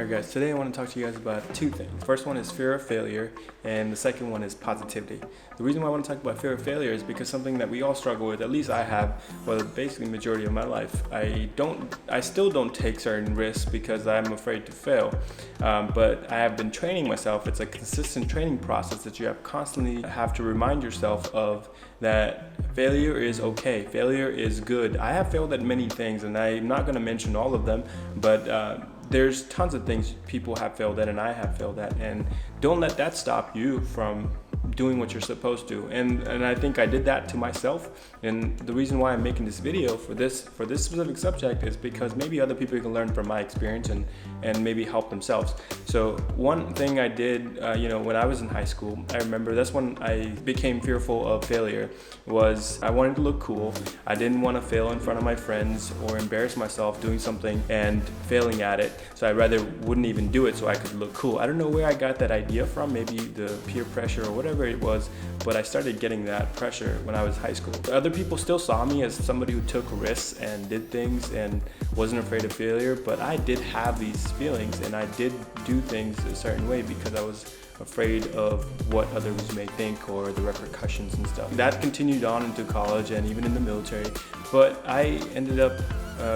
Alright guys, today I want to talk to you guys about two things. The first one is fear of failure, and the second one is positivity. The reason why I want to talk about fear of failure is because something that we all struggle with, at least I have, well, basically the majority of my life. I still don't take certain risks because I'm afraid to fail, but I have been training myself. It's a consistent training process that you constantly have to remind yourself of, that failure is okay, failure is good. I have failed at many things, and I'm not going to mention all of them, but there's tons of things people have failed at and I have failed at, and don't let that stop you from doing what you're supposed to. And I think I did that to myself, and the reason why I'm making this video for this specific subject is because maybe other people can learn from my experience and maybe help themselves. So one thing I did when I was in high school, I remember that's when I became fearful of failure, was I wanted to look cool. I didn't want to fail in front of my friends or embarrass myself doing something and failing at it, so I rather wouldn't even do it so I could look cool. I don't know where I got that idea from, maybe the peer pressure or whatever it was, but I started getting that pressure when I was in high school. Other people still saw me as somebody who took risks and did things and wasn't afraid of failure, but I did have these feelings and I did do things a certain way because I was afraid of what others may think or the repercussions and stuff. That continued on into college and even in the military, but I ended up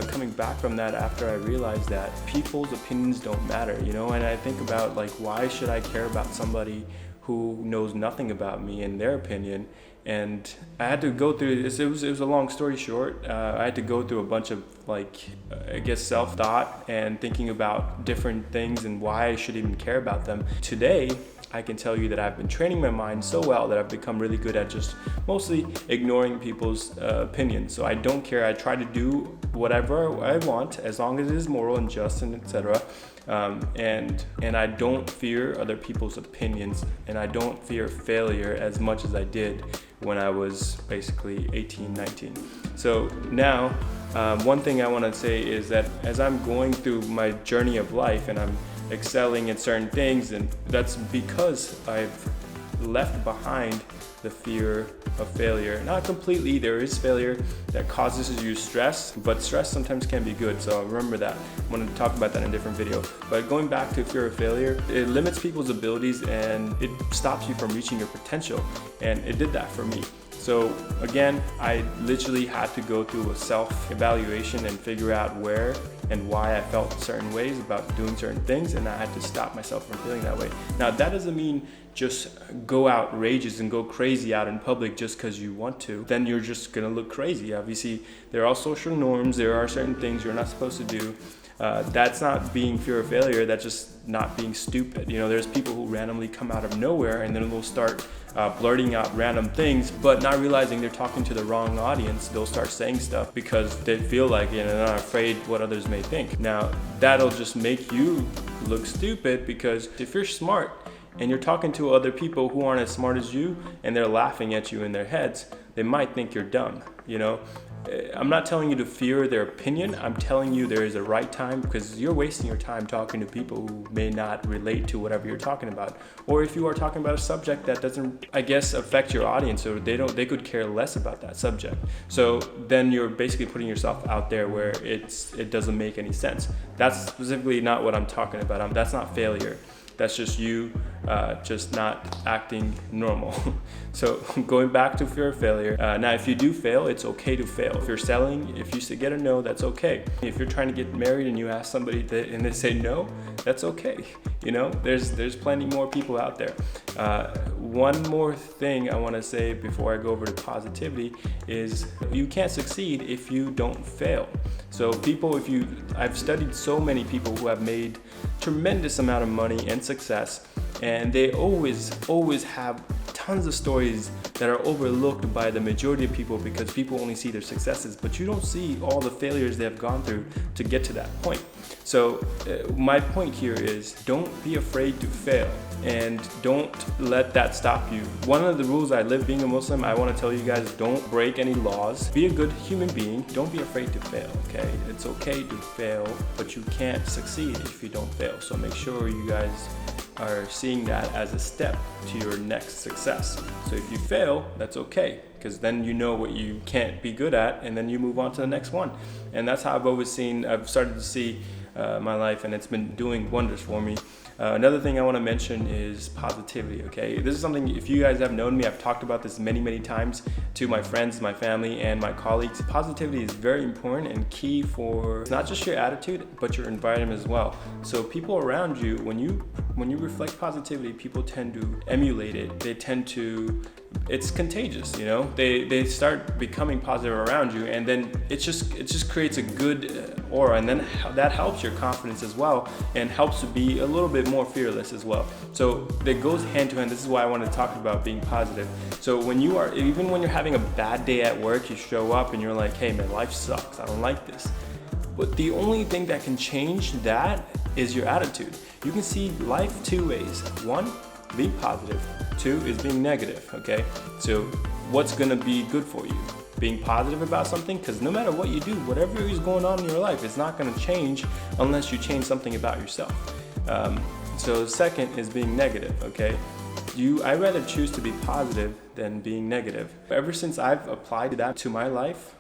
coming back from that after I realized that people's opinions don't matter, and I think about, like, why should I care about somebody who knows nothing about me and their opinion? And I had to go through this. It was a long story short. I had to go through a bunch of, self-thought and thinking about different things and why I should even care about them. Today, I can tell you that I've been training my mind so well that I've become really good at just mostly ignoring people's opinions. So I don't care. I try to do whatever I want as long as it is moral and just and etc. And I don't fear other people's opinions, and I don't fear failure as much as I did when I was basically 18, 19. So now, one thing I want to say is that as I'm going through my journey of life and I'm excelling in certain things, and that's because I've left behind the fear of failure. Not completely, there is failure that causes you stress, but stress sometimes can be good, so remember that. I wanted to talk about that in a different video. But going back to fear of failure, it limits people's abilities and it stops you from reaching your potential, and it did that for me. So again, I literally had to go through a self-evaluation and figure out where and why I felt certain ways about doing certain things, and I had to stop myself from feeling that way. Now, that doesn't mean just go outrageous and go crazy out in public just because you want to. Then you're just gonna look crazy. Obviously, there are social norms, there are certain things you're not supposed to do. That's not being fear of failure, that's just not being stupid. There's people who randomly come out of nowhere and then they'll start blurting out random things, but not realizing they're talking to the wrong audience. They'll start saying stuff because they feel like they're not afraid what others may think. Now, that'll just make you look stupid, because if you're smart and you're talking to other people who aren't as smart as you and they're laughing at you in their heads, they might think you're dumb. I'm not telling you to fear their opinion. I'm telling you there is a right time, because you're wasting your time talking to people who may not relate to whatever you're talking about. Or if you are talking about a subject that doesn't, affect your audience, or they could care less about that subject. So then you're basically putting yourself out there where it doesn't make any sense. That's specifically not what I'm talking about. That's not failure. That's just you just not acting normal. So going back to fear of failure, now if you do fail, it's okay to fail. If you're selling, if you get a no, that's okay. If you're trying to get married and you ask somebody and they say no, that's okay. There's plenty more people out there. One more thing I want to say before I go over to positivity is you can't succeed if you don't fail. So I've studied so many people who have made tremendous amount of money and success, and they always have tons of stories that are overlooked by the majority of people, because people only see their successes, but you don't see all the failures they have gone through to get to that point. So my point here is, don't be afraid to fail, and don't let that stop you. One of the rules I live being a Muslim, I want to tell you guys, don't break any laws. Be a good human being. Don't be afraid to fail, okay? It's okay to fail, but you can't succeed if you don't fail. So make sure you guys are seeing that as a step to your next success. So if you fail, that's okay, because then you know what you can't be good at, and then you move on to the next one. And that's how I've started to see my life, and it's been doing wonders for me. Another thing I want to mention is positivity, okay? This is something, if you guys have known me, I've talked about this many times to my friends, my family, and my colleagues. Positivity is very important and key for not just your attitude, but your environment as well. So people around you, when you reflect positivity, people tend to emulate it. They tend to, it's contagious, you know? They start becoming positive around you, and then it just creates a good aura, and then that helps your confidence as well, and helps to be a little bit more fearless as well. So that goes hand to hand. This is why I want to talk about being positive. So even when you're having a bad day at work, you show up and you're like, hey man, life sucks, I don't like this. But the only thing that can change that is your attitude. You can see life two ways. One, being positive. Two is being negative, okay? So what's gonna be good for you? Being positive about something, because no matter what you do, whatever is going on in your life, it's not gonna change unless you change something about yourself. So second is being negative, okay? I rather choose to be positive than being negative. Ever since I've applied that to my life,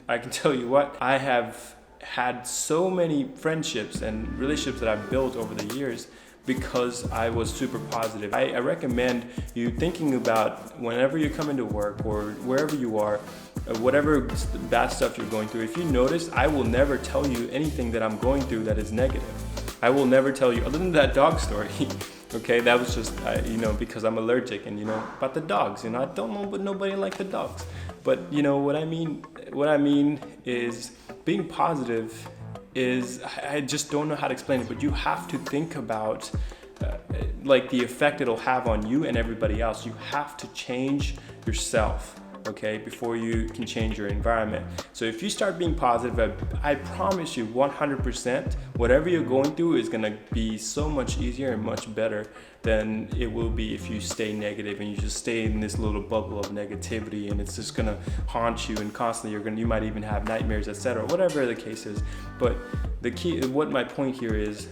I can tell you what, I have had so many friendships and relationships that I've built over the years because I was super positive. I recommend you thinking about whenever you come into work or wherever you are, whatever bad stuff you're going through, if you notice, I will never tell you anything that I'm going through that is negative. I will never tell you, other than that dog story. Okay, that was just, because I'm allergic and, about the dogs, I don't know, but nobody likes the dogs. But, what I mean is being positive is, I just don't know how to explain it, but you have to think about the effect it'll have on you and everybody else. You have to change yourself, okay, before you can change your environment. So if you start being positive, I promise you 100%, whatever you're going through is gonna be so much easier and much better than it will be if you stay negative and you just stay in this little bubble of negativity, and it's just gonna haunt you, and constantly you might even have nightmares, etc., whatever the case is. But the key, what my point here is,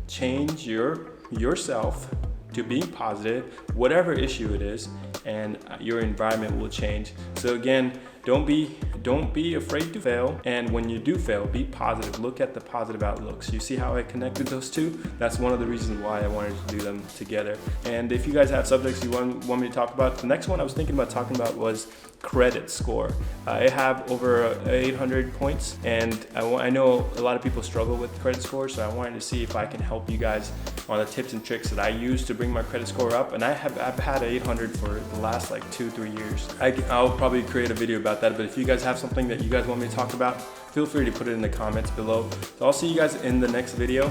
change yourself to being positive, whatever issue it is, and your environment will change. So again, don't be afraid to fail, and when you do fail, be positive. Look at the positive outlooks. You see how I connected those two? That's one of the reasons why I wanted to do them together. And if you guys have subjects you want me to talk about, the next one I was thinking about talking about was credit score. I have over 800 points, and I know a lot of people struggle with credit score, so I wanted to see if I can help you guys on the tips and tricks that I use to bring my credit score up. And I've had 800 for the last 2-3 years. I'll probably create a video about that, but if you guys have something that you guys want me to talk about, feel free to put it in the comments below. So I'll see you guys in the next video.